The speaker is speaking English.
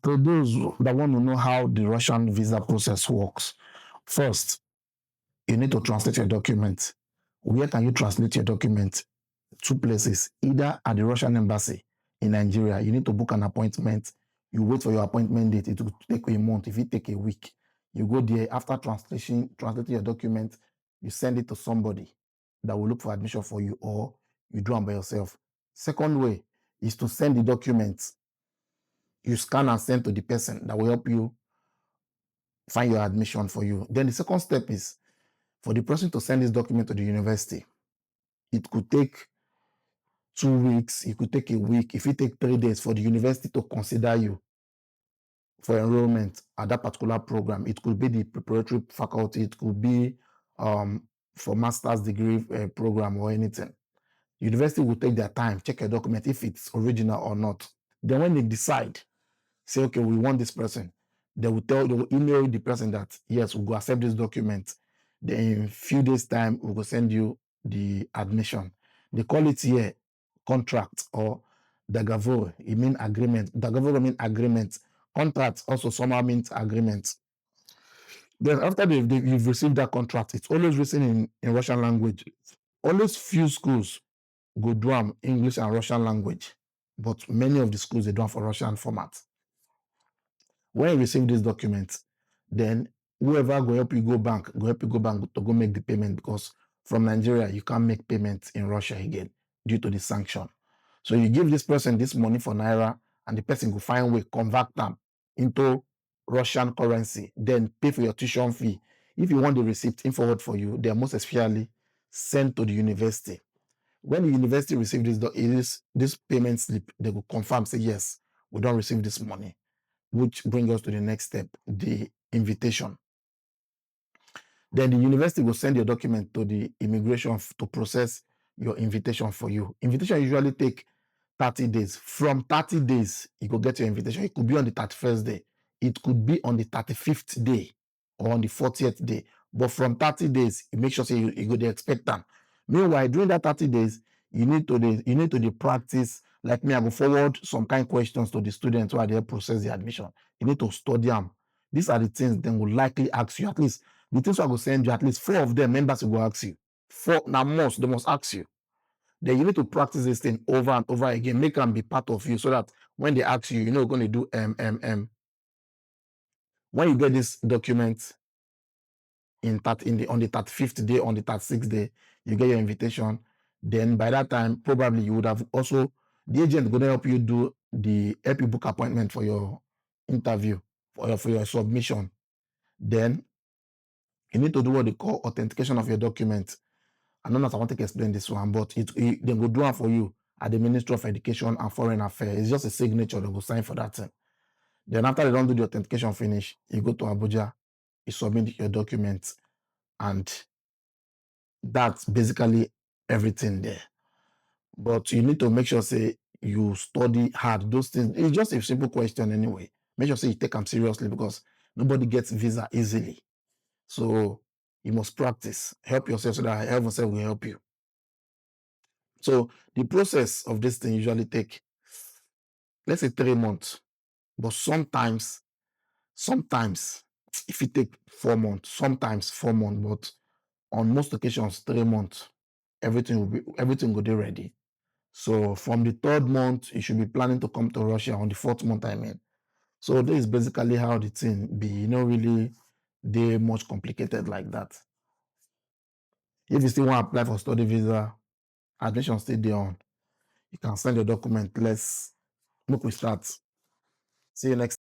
For those that want to know how the Russian visa process works, first, you need to translate your document. Where can you translate your document? Two places, either at the Russian embassy in Nigeria. You need to book an appointment. You wait for your appointment date. It will take a month. If it take a week, you go there. After translating your document, you send it to somebody that will look for admission for you, or you do them by yourself. Second way is to send the documents. You scan and send to the person that will help you find your admission for you. Then the second step is for the person to send this document to the university. It could take 2 weeks, it could take a week. If it take 3 days for the university to consider you for enrollment at that particular program, it could be the preparatory faculty, it could be for master's degree program or anything. University will take their time, check your document if it's original or not. Then when they decide, say, okay, we want this person, they will email the person that, yes, we'll go accept this document. Then in a few days' time, we will send you the admission. They call it here contract or dogovor. It means agreement. Dogovor means agreement. Contract also somehow means agreement. Then after you've received that contract, it's always written in Russian language. Always few schools go do them English and Russian language, but many of the schools, they do them for Russian format. When you receive this document, then whoever go help you go bank to go make the payment, because from Nigeria, you can't make payments in Russia again due to the sanction. So you give this person this money for Naira, and the person will find a way, convert them into Russian currency, then pay for your tuition fee. If you want the receipt in forward for you, they are most especially sent to the university. When the university receive this payment slip, they will confirm, say, yes, we don't receive this money, which brings us to the next step, the invitation. Then the university will send your document to the immigration to process your invitation for you. Invitation usually take 30 days. From 30 days, you go get your invitation. It could be on the 31st day. It could be on the 35th day or on the 40th day. But from 30 days, you make sure say you go to expect them. Meanwhile, during that 30 days, you need to practice. Like me, I go forward some kind of questions to the students who are there process the admission. You need to study them. These are the things they will likely ask you. At least the things I will send you, at least 4 of them members will ask you. 4 now they must ask you. Then you need to practice this thing over and over again. Make them be part of you so that when they ask you, you're going to do When you get this document on the 35th day, on the 36th day, you get your invitation. Then by that time, probably you would have also, the agent going to help you book appointment for your interview, for your submission. Then you need to do what they call authentication of your document. I don't know if I want to explain this one, but they will do it for you at the Ministry of Education and Foreign Affairs. It's just a signature, they will sign for that thing. Then after they don't do the authentication finish, you go to Abuja, you submit your documents, and that's basically everything there. But you need to make sure, say, you study hard. Those things, it's just a simple question anyway. Make sure, say, you take them seriously, because nobody gets visa easily. So you must practice. Help yourself so that heaven self will help you. So the process of this thing usually take, let's say, 3 months. But sometimes, if it take 4 months, sometimes 4 months, but on most occasions, 3 months, everything will be ready. So from the 3rd month, you should be planning to come to Russia on the 4th month, I mean. So this is basically how the thing be, really they much complicated like that. If you still want to apply for study visa, admission still there on. You can send your document. Let's look we start. See you next